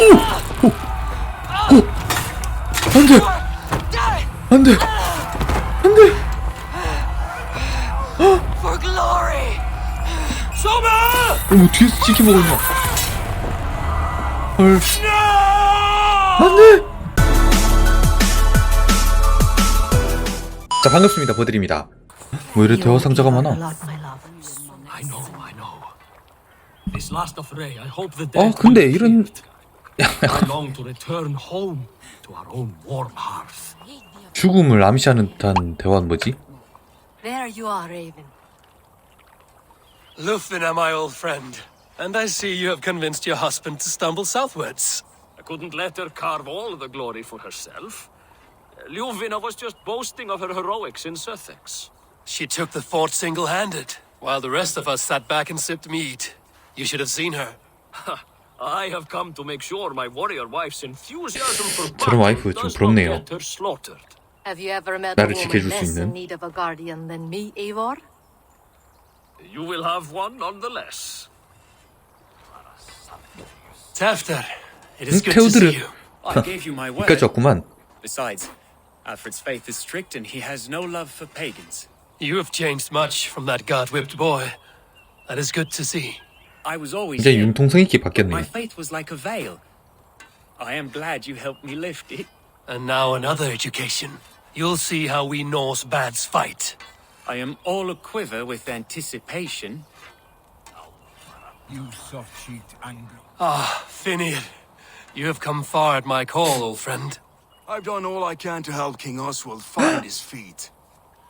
오! 안돼! 안돼! 안돼! For glory. 어머 뒤에서 지켜보고 있나? 헐. 안돼! 자 반갑습니다 버들입니다. 뭐 이래 대화 상자가 많아? 아 근데 이런 죽음을 암시하는 듯한 대화는 뭐지? There you are, Raven. Lufina, my old friend. And I see you have convinced your husband to stumble southwards. I couldn't let her carve all the glory for herself. Lufina was just boasting of her heroics in Sussex. She took the fort single-handed, while the rest of us sat back and sipped mead. You should have seen her. I have come to make sure my warrior wife's enthusiasm for 저런 와이프 좀 does not 부럽네요. get her slaughtered. Have you ever met a 나를 woman 지켜줄 수 less in 있는? need of a guardian than me, Eivor? You will have one nonetheless. Tafter, it is good to see 테오드르 you. I gave you my word. 여기까지 왔구만. Besides, Alfred's faith is strict and he has no love for pagans. You have changed much from that God-whipped boy. That is good to see. I was always 이제 here, 융통성 있게 but 바뀌었네. my faith was like a veil. I am glad you helped me lift it. And now another education. You'll see how we Norse bads fight. I am all aquiver with anticipation. You soft-cheeked Anglo. Ah, Finnear. You have come far at my call, old friend. I've done all I can to help King Oswald find his feet.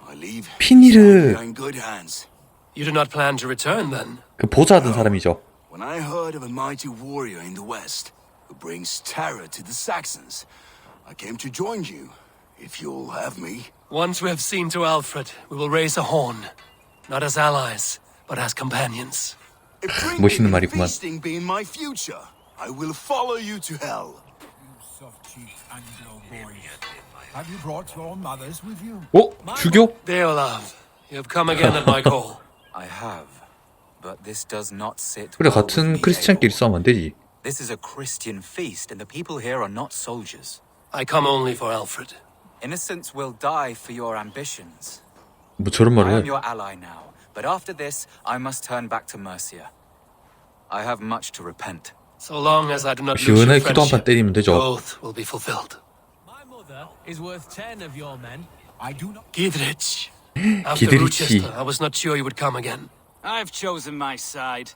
I leave 피니르 in good hands. You do not plan to return, then? 그 보좌하던 사람이죠. When I heard of a mighty warrior in the west who brings terror to the Saxons, I came to join you, if you'll have me. Once we have seen to Alfred, we will raise a horn. Not as allies, but as companions. If 멋있는 drinking and 말이구만. feasting be in my future, I will follow you to hell. You soft-cheeked Anglo boy. Have you brought your mothers with you? 어? 주교? Deolav, you have come again at my call. I have, but this does not sit 그래 well with 같은 me, 크리스찬끼리 Eivor. 싸우면 안 되지. This is a Christian feast, and the people here are not soldiers. I come only for Alfred. Innocents will die for your ambitions. 뭐 저런 I 말을 am 해. your ally now, but after this, I must turn back to Mercia. I have much to repent. So long as I do not lose your 시원하게 기도 한 판 friendship, 때리면 되죠. both will be fulfilled. My mother is worth 10 of your men. I do not. Gidrich. After Gidrichi. Rochester, I was not sure you would come again. I've chosen my side.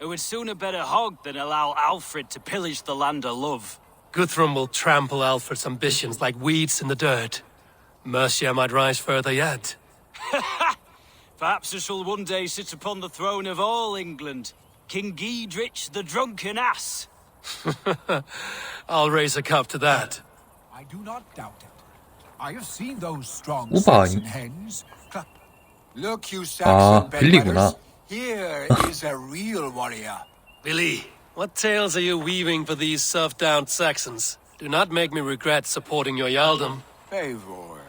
It would sooner bet a hog than allow Alfred to pillage the land of love. Guthrum will trample Alfred's ambitions like weeds in the dirt. Mercia might rise further yet. Perhaps he shall one day sit upon the throne of all England. King Giedrich the drunken ass. I'll raise a cup to that. I do not doubt it. I have seen those strong 우바 Saxon 아니? hens. Look, you 아 Saxon 빌리구나. bedwetters. Here is a real warrior. Billy, what tales are you weaving for these serf-down Saxons? Do not make me regret supporting your Yaldom. Eivor,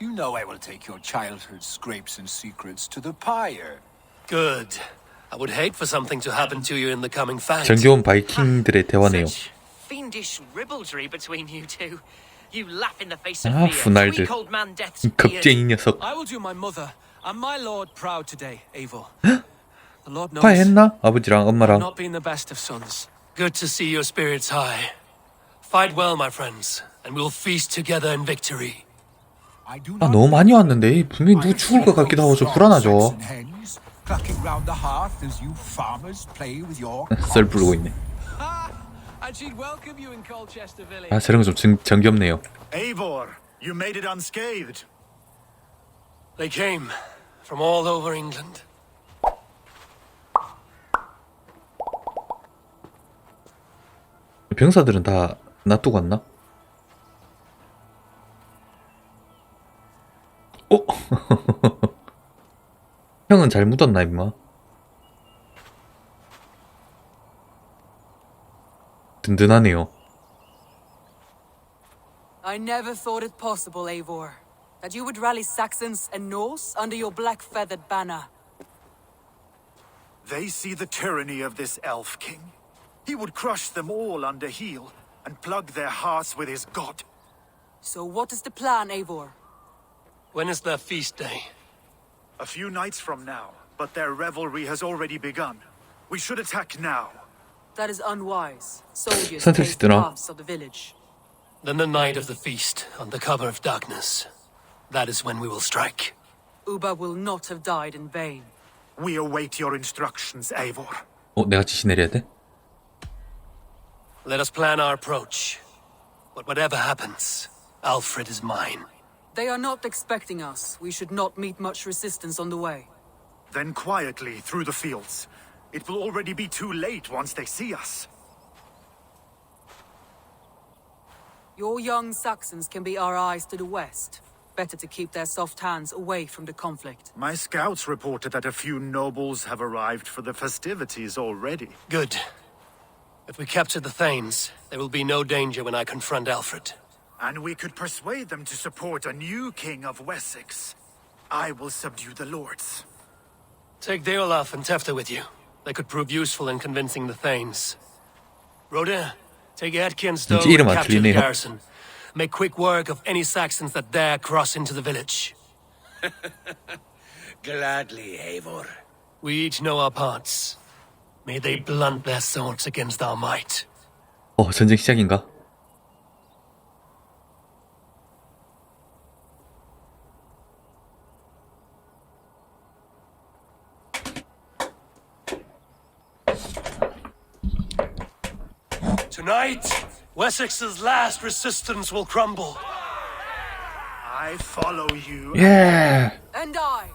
you know I will take your childhood scrapes and secrets to the pyre. Good. I would hate for something to happen to you in the coming fight. 정겨운 바이킹들의 대화네요. Such fiendish ribaldry between you two. You laugh in the face of 아 fear. 분할들. Weak old man death's 이 beard. 겁쟁이 녀석. I will do my mother and my lord proud today, Eivor. The Lord knows 화했나? 아버지랑 I've 엄마랑. not been the best of sons. Good to see your spirits high. Fight well, my friends, and we'll feast together in victory. I do 아 not. 너무 많이 왔는데 분명히 I 누구 have 죽을 것 seen 같기도 하고 those 좀 strong 불안하죠. Saxon hens clucking round the hearth as you farmers play with your. 썰 부르고 있네. And she'd welcome you in Colchester village. 아 저런 거 좀 정겹네요. Eivor, you made it unscathed. They came from all over England. 병사들은 다 놔두고 왔나? 어? 형은 잘 묻었나 임마? 든든하네요. I never thought it possible, Eivor, that you would rally Saxons and Norse under your black-feathered banner. They see the tyranny of this elf king. He would crush them all under heel and plug their hearts with his god. So what is the plan, Eivor? When is their feast day? A few nights from now, but their revelry has already begun. We should attack now. That is unwise. Soldiers 선택 pace the 있더라. paths of the village. Then the night of the feast, under cover of darkness. That is when we will strike. Uba will not have died in vain. We await your instructions, Eivor. 내가 지시 내려야 돼? Let us plan our approach. But whatever happens, Alfred is mine. They are not expecting us. We should not meet much resistance on the way. Then quietly through the fields. It will already be too late once they see us. Your young Saxons can be our eyes to the west. Better to keep their soft hands away from the conflict. My scouts reported that a few nobles have arrived for the festivities already. Good. If we capture the Thanes, there will be no danger when I confront Alfred. And we could persuade them to support a new king of Wessex. I will subdue the lords. Take Deolaf and Tefta with you. They could prove useful in convincing the Thanes. Rodin, take Edki and Stowe 이름 and 안 capture the 틀리네요. garrison. Make quick work of any Saxons that dare cross into the village. Gladly, Eivor. We each know our parts. May they blunt their swords against our might. 전쟁 시작인가? Tonight, Wessex's last resistance will crumble. I follow you. 예. And I.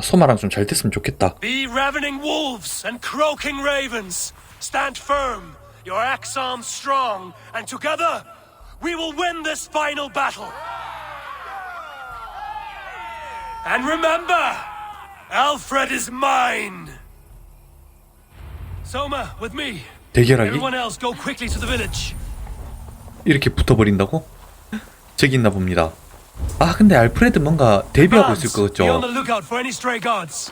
소마랑 좀 잘 됐으면 좋겠다. Be ravening wolves and croaking ravens. Stand firm, your axe arms strong, and together we will win this final battle. And remember, Alfred is mine. Soma, with me. 대결하기? Everyone else go quickly to the village. 이렇게 붙어버린다고? 저기 있나 봅니다. 근데 알프레드 뭔가 대비하고 있을 것 Be on the 같죠? lookout for any stray guards.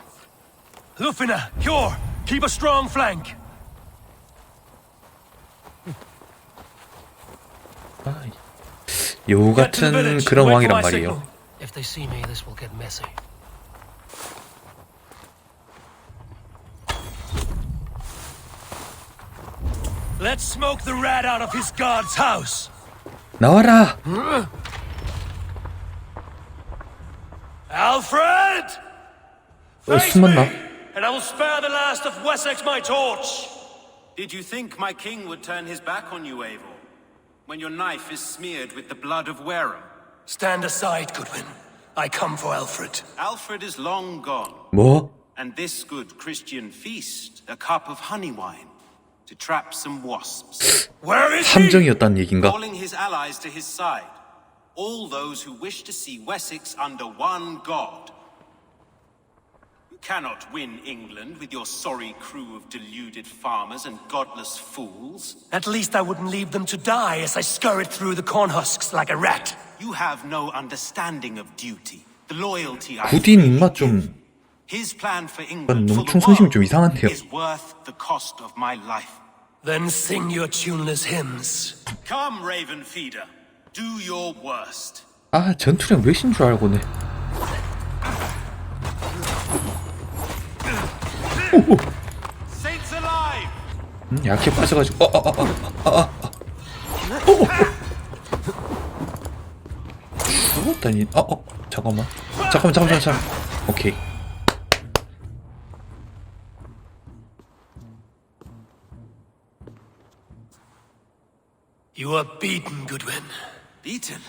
Lufina, Hjor, keep a strong flank. 여우 Get to the 같은 village. 그런 Wait for 왕이란 my 말이에요. signal. If they see me, this will get messy. Let's smoke the rat out of his guard's house. 나와라! Alfred! Face me, 숨었나? and I will spare the last of Wessex my torch. Did you think my king would turn his back on you, Eivor? When your knife is smeared with the blood of Wareham? Stand aside, Goodwin. I come for Alfred. Alfred is long gone, 뭐? and this good Christian feast, a cup of honey wine, to trap some wasps. Where is he? 함정이었다는 얘긴가? Calling his allies to his side, all those who wish to see Wessex under one god. You cannot win England with your sorry crew of deluded farmers and godless fools. At least I wouldn't leave them to die as I scurried through the corn husks like a rat. You have no understanding of duty, the loyalty I 구딘 입맛 좀 His plan for England for the 농촌 성심이 좀 world 이상한데요. is worth the cost of my life. Then sing your tuneless hymns. Come, Raven Feeder, do your worst. 전투력 몇인 줄 알고네. Saints alive! 약해 빠져가지고 죽었다니. 잠깐만. 오케이. You are beaten, Goodwin. Beaten?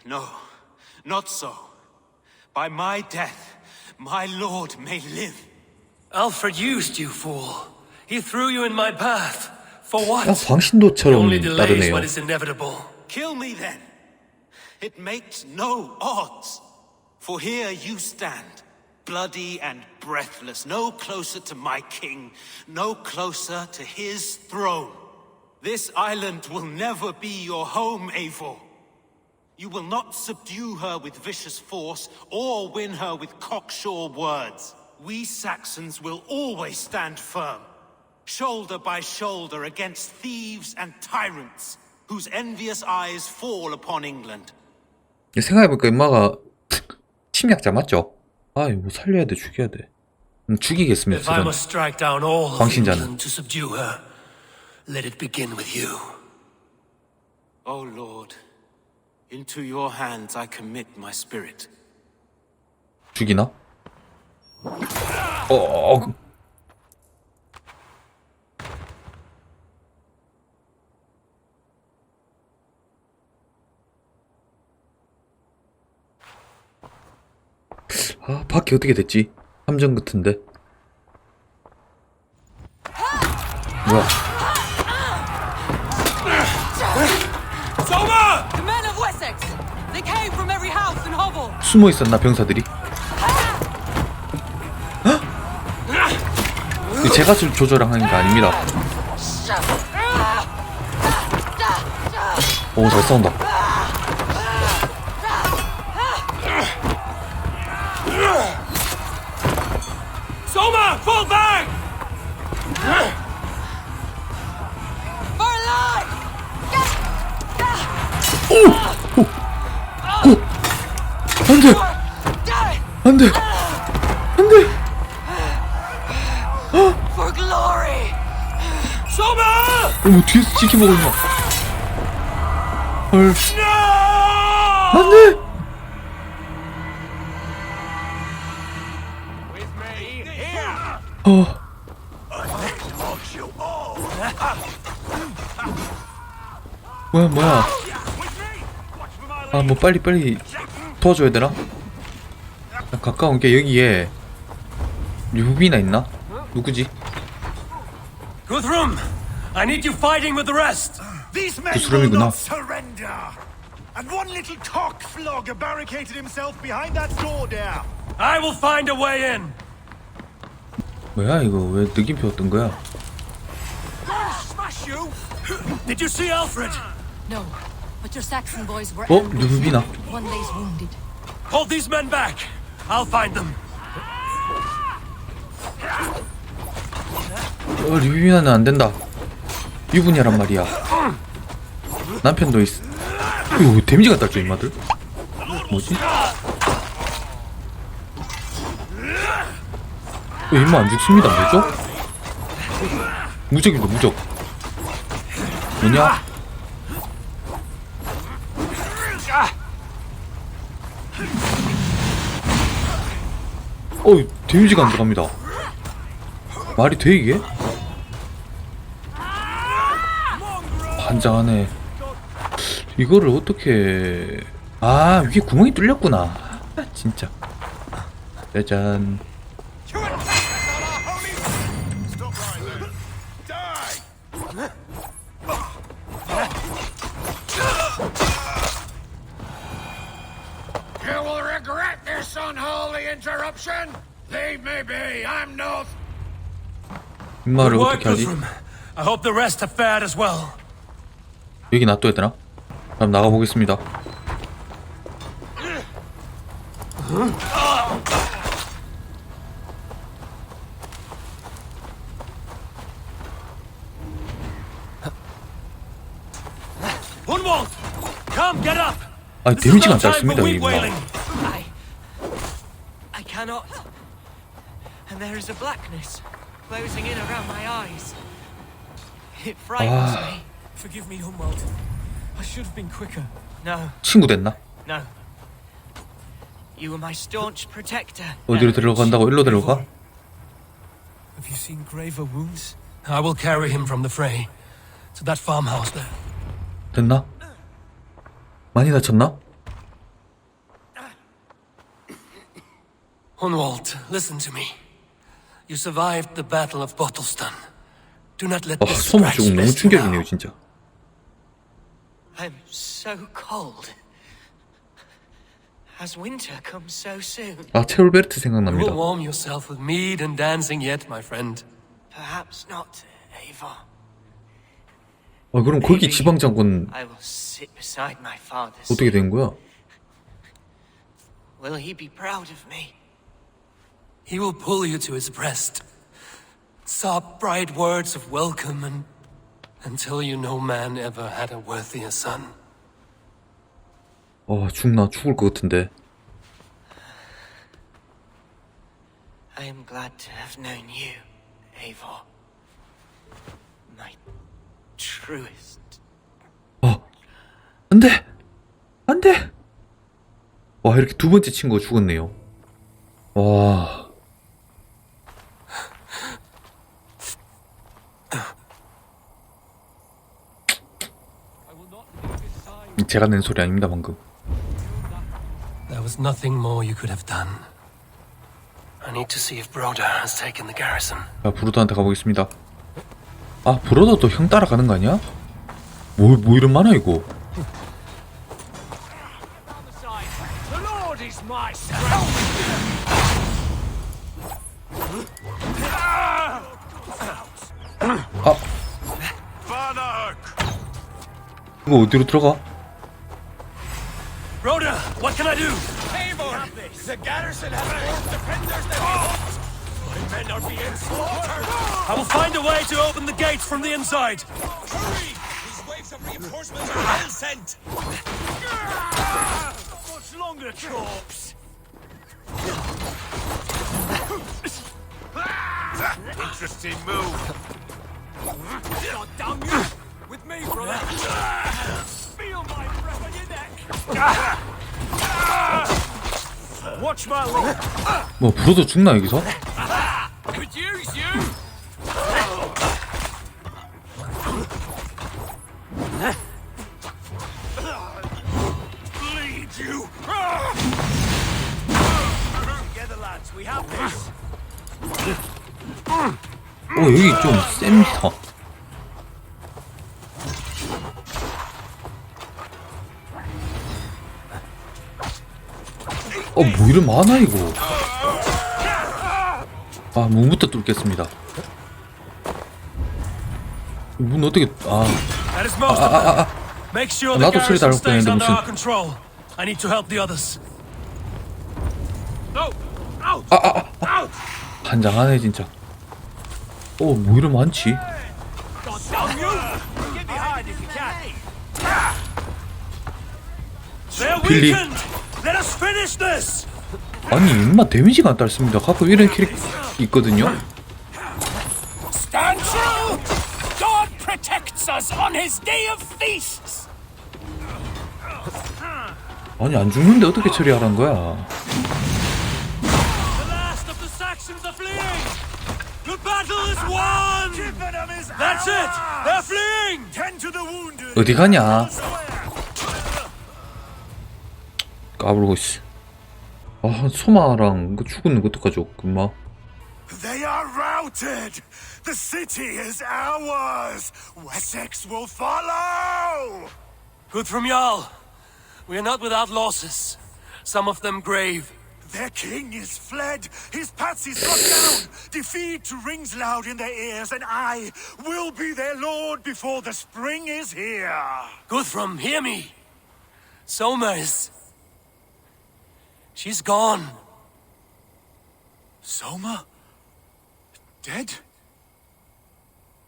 No, not so. By my death, my lord may live. Alfred used you, fool. He threw you in my path. For what? He 광신도처럼 only delays 따르네요. what is inevitable. Kill me then. It makes no odds. For here you stand, bloody and breathless, no closer to my king, no closer to his throne. This island will never be your home, Eivor. You will not subdue her with vicious force or win her with cocksure words. We Saxons will always stand firm. shoulder by shoulder against thieves and tyrants whose envious eyes fall upon England. 생각해보니까 엄마가 침략자 맞죠? 아 이거 살려야 돼, 죽여야 돼. 죽이겠습니다. If I must strike down all of 광신자는. England to subdue her, let it begin with you. O Lord, into your hands I commit my spirit. 죽이나? 아, 밖에 어떻게 됐지? 함정 같은데. 뭐야? The men of Wessex! They came from every house and hovel! 숨어 있었나 병사들이? 헉! 제가 조절하는 거 아닙니다. 오, 잘 싸운다. Soma, fall back! For alive! 안돼! 안돼! 안돼! For glory! Soma! 어머, 뒤에서 지켜보고 있나? 헐. 안돼! 뭐야. 아, 뭐 빨리 도와줘야 되나? 가까운 게 여기에 유비나 있나? 누구지? Guthrum, I need you fighting with the rest. These men will 구스름이구나. not surrender. And one little cock flogger barricaded himself behind that door there. I will find a way in. 뭐야 이거 왜 느낌표 어떤 거야? Smash you! Did you see Alfred? No, but your Saxon boys were 어? ambushed. 누구비나? One lays wounded. Hold these men back. I'll find them. 류비나는 안 된다. 유분이란 말이야. 남편도 있어. 이거 데미지가 딸죠 이마들? 뭐지? 왜 임마 안 죽습니다. 뭐죠? 무적입니다. 무적. 뭐냐? 데미지가 안 들어갑니다. 말이 돼 이게? 반장하네. 이거를 어떻게... 아, 위에 구멍이 뚫렸구나. 진짜. 짜잔. You will regret this unholy interruption. Leave me be. I'm no. 임마를 Good work, 어떻게 하지? Guthrum. I hope the rest have fared as well. 여기 놔둬야 되나? 그럼 나가보겠습니다. Hunwald, come, get up. 아니 데미지가 안 짧습니다 여기 임마. I cannot. And there is a blackness closing in around my eyes. It frightens me. Forgive me, Humwald. I should have been quicker. No, 친구 됐나? no. You were my staunch protector. 어디로 데려간다고? 일로 데려가? Have you seen graver wounds? I will carry him from the fray to that farmhouse there. 됐나? 많이 다쳤나? Hunwald, listen to me. You survived the Battle of Bottleston. Do not let this 소문 scratch 조금 너무 miss you 충격이네요 now. 진짜. I'm so cold. Has winter come so soon? 아 체올베르트 You 생각납니다. will warm yourself with mead and dancing yet, my friend. Perhaps not, Eivor. 아 그럼 거기 지방 장군 I will sit beside my father. 어떻게 된 거야? Will he be proud of me? He will pull you to his breast. sob bright words of welcome and until you no man ever had a worthier son. 죽나? 죽을 것 같은데. I am glad to have known you, Eivor. My truest. 안 돼! 안 돼! 와, 이렇게 두 번째 친구가 죽었네요. 와. 제가 낸 소리 아닙니다, 방금. There was nothing more you could have done. I need to see if Broder has taken the garrison. 자, 브로더한테 가보겠습니다. 아, 브로더도 형 따라가는 거 아니야? 뭐 이런 많아, 이거. The Lord is my 이거 어디로 들어가? Broder, what can I do? Eivor! The garrison has more defenders than my men are being slaughtered! I will find a way to open the gates from the inside. Hurry! These waves of reinforcements are well sent! Much longer, corpse. Interesting move. God damn you! With me, brother. Feel my breath on your neck. Watch my lip. 뭐 브로더 죽나 여기서? Could use you. Bleed you! Together, lads. We have this. 여기 좀 셉니다. 뭐 이런 많아 이거. 아, 문부터 뚫겠습니다. 문 어떻게 That is most of them. Make sure the 나도 소리 garrison 다를 stays 뻔했는데 under 무슨. our control. I need to help the others. No. Out. Out. 한장하네 진짜. 뭐 이런 많지? God damn you. Get behind if you can. They're Billy. weakened. Let us finish this. 아니 인마 데미지가 안 딸습니다. 가끔 이런 캐릭 있거든요. Stand true. God protects us on his day of feasts. 아니 안 죽는데 어떻게 처리하라는 거야? The last of the Saxons are fleeing. The battle is won. That's it. They're fleeing. Tend to the wounded. 어디 가냐? 까불고 있어. 아, 소마랑 그 죽은 것도 가져. 금마. They are routed. The city is ours. Wessex will follow. Good from Jarl. We are not without losses. Some of them grave. Their king is fled. His patsy struck down. Defeat rings loud in their ears, and I will be their lord before the spring is here. Guthrum, hear me. Somers. She's gone. Soma? Dead?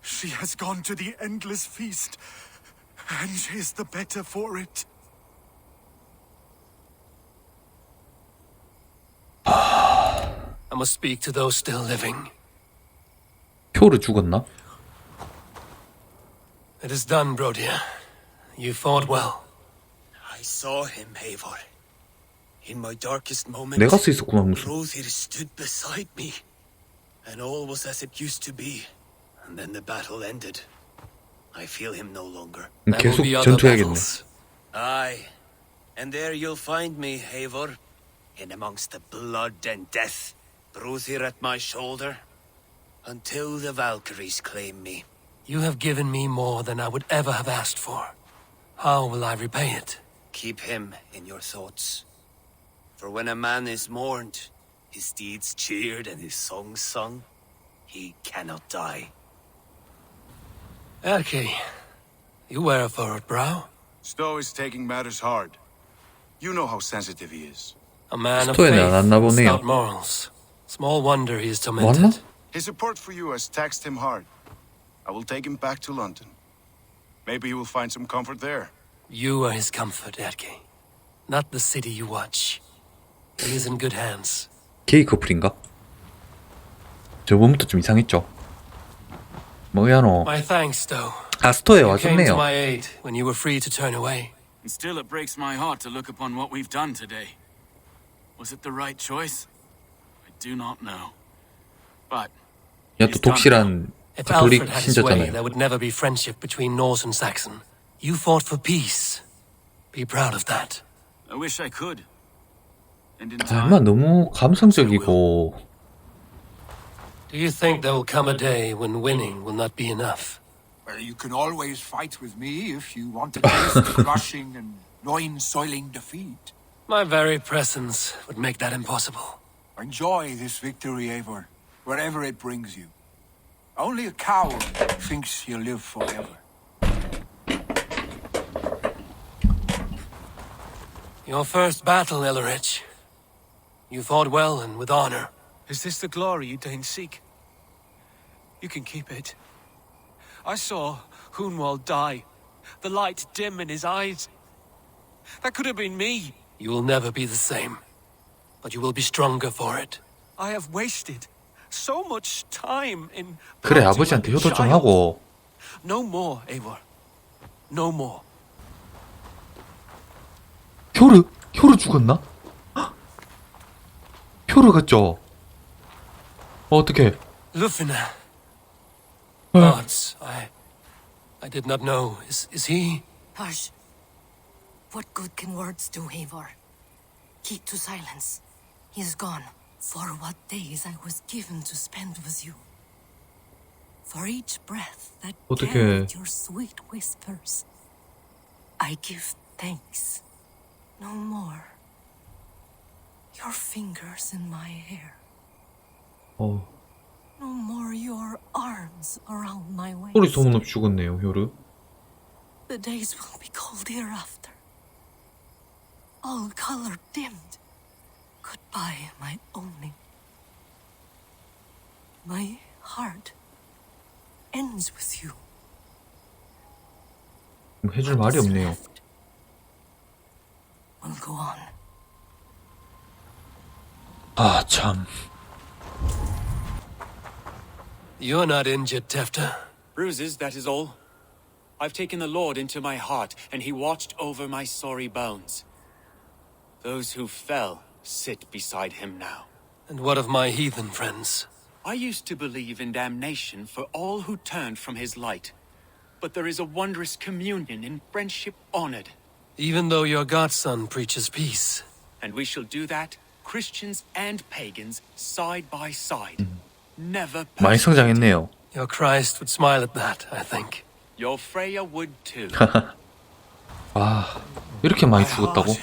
She has gone to the endless feast, and is the better for it. I must speak to those still living. 표를 죽었나? It is done, Brodir. You fought well. I saw him, Eivor. In my darkest moments, 내가 써 있었구만 무슨. Hrothgar stood beside me, and all was as it used to be. And then the battle ended. I feel him no longer. 계속 전투해야겠네. Aye, and there you'll find me, Eivor, in amongst the blood and death, Hrothgar at my shoulder, until the Valkyries claim me. You have given me more than I would ever have asked for. How will I repay it? Keep him in your thoughts. For when a man is mourned, his deeds cheered and his songs sung, he cannot die. Erki, you wear a furrowed brow. Stowe is taking matters hard. You know how sensitive he is. A man of 스토어에 faith 안 왔나 and 보네요. stout morals. Small wonder he is 왔나? tormented. His support for you has taxed him hard. I will take him back to London. Maybe he will find some comfort there. You are his comfort, Erke. Not the city you watch. He is in good hands. 게이 커플인가? 저번부터 좀 이상했죠. 뭐야 너? My thanks, though. 아 스토어에 You came to 와줬네요. my aid when you were free to turn away. And still it breaks my heart to look upon what we've done today. Was it the right choice? I do not know. But 야 또 독실한 If 가톨릭 Alfred had his way, 신자잖아요. there would never be friendship between Norse and Saxon. You fought for peace. Be proud of that. I wish I could. And in 아마 time, 너무 감성적이고 Do you think there will come a day when winning will not be enough? Well, you can always fight with me if you want to taste the crushing and loin-soiling defeat. My very presence would make that impossible. Enjoy this victory, Eivor, wherever it brings you. Only a coward thinks he'll live forever. Your first battle, Ellerich. You fought well and with honor. Is this the glory you deign seek? You can keep it. I saw Hunwald die, the light dim in his eyes. That could have been me. You will never be the same, but you will be stronger for it. I have wasted so much time in... 그래 아버지한테 효도 좀 하고. No more, Eivor. No more. 효르 죽었나? 헉! 효르 같죠? 어떡해? Lufina. Gods, I did not know. Is he? Hush. What good can words do, Eivor? Keep to silence. He is gone. For what days I was given to spend with you. For each breath that 어떡해. carried your sweet whispers. I give thanks. No more. Your fingers in my hair. 어. No more your arms around my waist. 소리 소문 없이 죽었네요 효르. The days will be cold hereafter. All color dimmed. Goodbye, my only. My heart ends with you. 해줄 말이 없네요. Will go on. 아 참. You're not injured, Tefta. Bruises, that is all. I've taken the Lord into my heart, and he watched over my sorry bones. Those who fell sit beside him now. And what of my heathen friends? I used to believe in damnation for all who turned from his light. But there is a wondrous communion in friendship honored. Even though your godson preaches peace. And we shall do that, Christians and pagans, side by side. Never 많이 성장했네요. Your Christ would smile at that, I think. Your Freya would too. 아 이렇게 많이 죽었다고?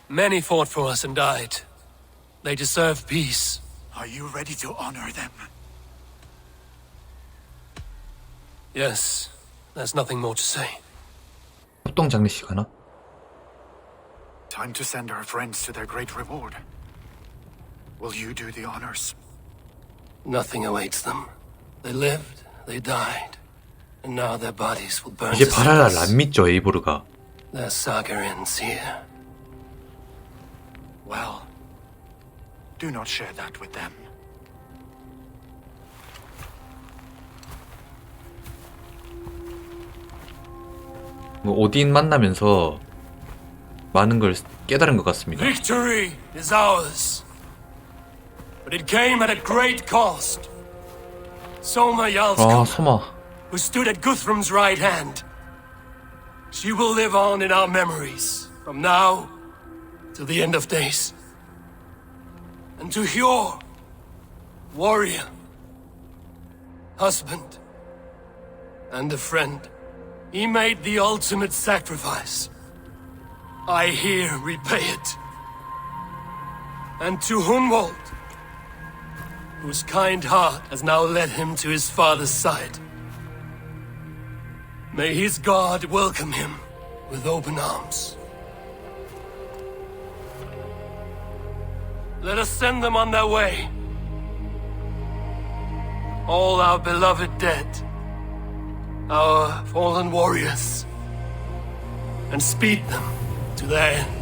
Many fought for us and died. They deserve peace. Are you ready to honor them? Yes, there's nothing more to say. 합동 장례식 하나? Time to send our friends to their great reward. Will you do the honors? Nothing awaits them. They lived, they died, and now their bodies will burn 이제 to 바랄라를 ashes. 안 믿죠 에이보르가. Their saga ends here. Well, do not share that with them. 뭐 오딘 만나면서 많은 걸 깨달은 것 같습니다. Victory is ours. But it came at a great cost. Soma 아 Jarlskog, 소마. who stood at Guthrum's right hand. She will live on in our memories, from now to the end of days. And to Hjor, warrior, husband, and a friend, he made the ultimate sacrifice. I here repay it. And to Hunwald, whose kind heart has now led him to his father's side. May his God welcome him with open arms. Let us send them on their way. all our beloved dead, our fallen warriors, and speed them to their end.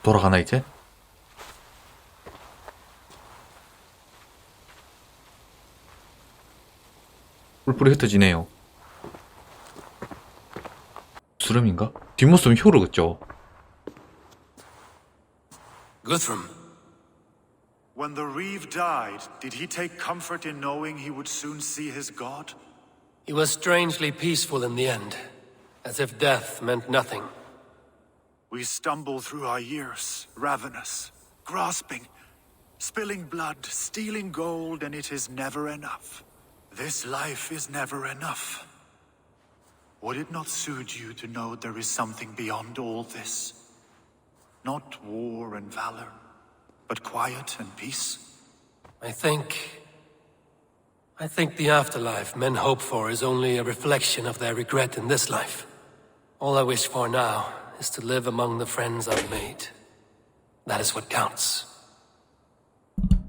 돌아가나 이제? 뿔뿔이 흩어지네요. 수름인가? 뒷모습은 효로 같죠? Guthrum, When the Reeve died, did he take comfort in knowing he would soon see his god? he was strangely peaceful in the end, as if death meant nothing. We stumble through our years, ravenous, grasping, spilling blood, stealing gold, and it is never enough. This life is never enough. Would it not soothe you to know there is something beyond all this? Not war and valor, but quiet and peace? I think the afterlife men hope for is only a reflection of their regret in this life. All I wish for now is to live among the friends I've made. That is what counts.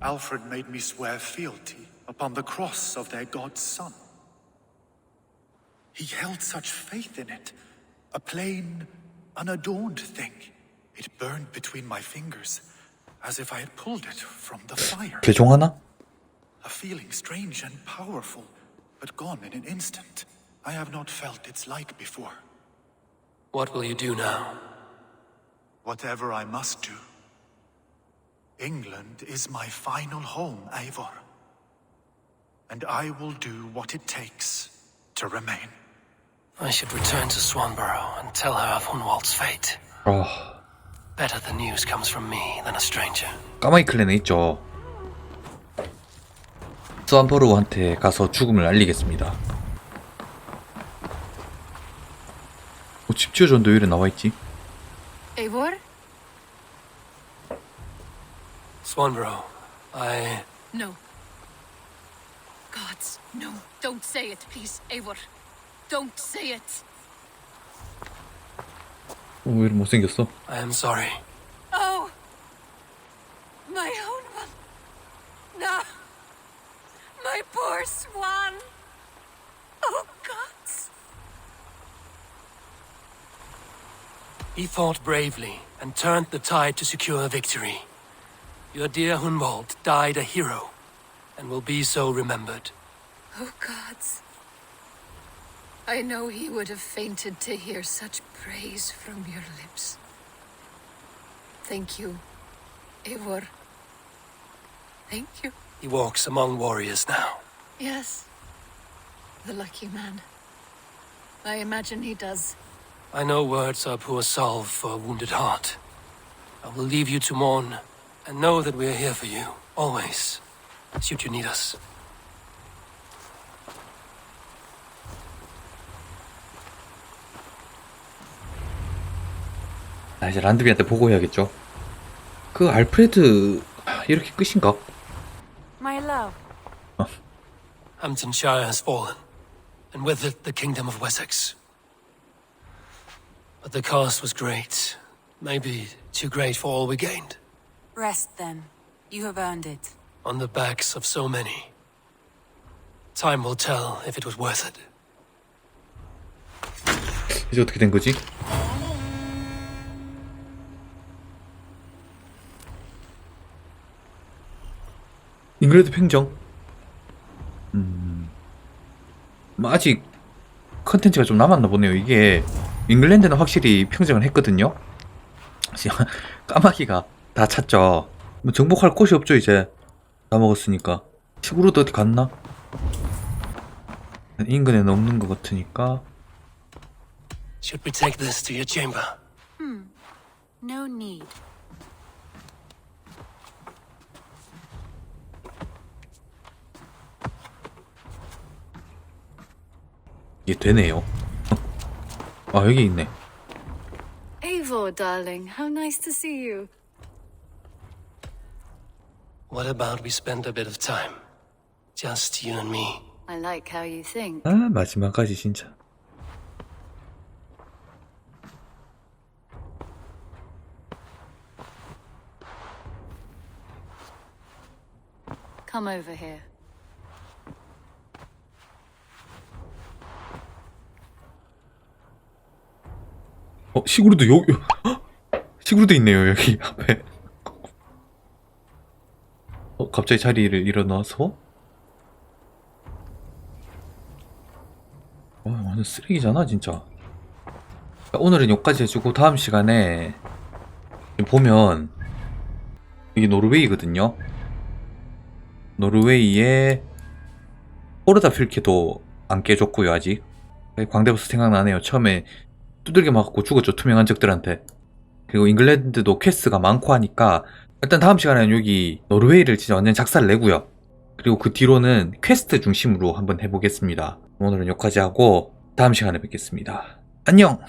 Alfred made me swear fealty upon the cross of their god's son. He held such faith in it, a plain, unadorned thing. It burned between my fingers, as if I had pulled it from the fire. 개종하나? A feeling strange and powerful, but gone in an instant. I have not felt its like before. What will you do now? Whatever I must do. England is my final home, Eivor. And I will do what it takes to remain. I should return to Swanborough and tell her of Hunwald's fate. Better the news comes from me than a stranger. 까마귀 클랜에 있죠. 스완버로우한테 가서 죽음을 알리겠습니다. 집 지어줬는데 왜 이래 나와있지? Eivor? Swanborough, I... No. Gods, no. Don't say it, please, Eivor. Don't say it. 왜 이렇게 못생겼어? I am sorry. Oh! My own one. No. My poor swan. Oh, gods. He fought bravely and turned the tide to secure victory. Your dear Hunwald died a hero and will be so remembered. Oh, gods. I know he would have fainted to hear such praise from your lips. Thank you, Eivor. Thank you. He walks among warriors now. Yes. The lucky man. I imagine he does. I know words are poor salve for a wounded heart. I will leave you to mourn, and know that we are here for you, always, should you need us. 나 이제 란드비한테 보고해야겠죠. 그 알프레드 이렇게 끝인가? My love. Hamptonshire has fallen, and with it the kingdom of Wessex. But the cost was great, maybe too great for all we gained. Rest then. You have earned it. On the backs of so many. Time will tell if it was worth it. 이제 어떻게 된 거지? 잉글랜드 팽정. 아직 컨텐츠가 좀 남았나 보네요. 이게 잉글랜드는 확실히 평정을 했거든요. 까마귀가 다 찼죠. 뭐 정복할 곳이 없죠. 이제 다 먹었으니까. 시구로도 어디 갔나? 인근에는 없는 것 같으니까 Should we take this to your chamber? No need. 이게 되네요. 아, 여기 있네. Eivor, darling, how nice to see you. What about we spend a bit of time? Just you and me. I like how you think. 아, 마지막까지 진짜. Come over here. 시구르도 시구르도 있네요, 여기 앞에. 갑자기 자리를 일어나서? 완전 쓰레기잖아, 진짜. 오늘은 여기까지 해주고, 다음 시간에 보면, 이게 노르웨이거든요. 노르웨이에 호르다 필케도 안 깨줬고요, 아직. 광대버스 생각나네요. 처음에 두들겨 맞고 죽었죠, 투명한 적들한테. 그리고 잉글랜드도 퀘스트가 많고 하니까 일단 다음 시간에는 여기 노르웨이를 진짜 완전 작살 내고요. 그리고 그 뒤로는 퀘스트 중심으로 한번 해보겠습니다. 오늘은 여기까지 하고 다음 시간에 뵙겠습니다. 안녕!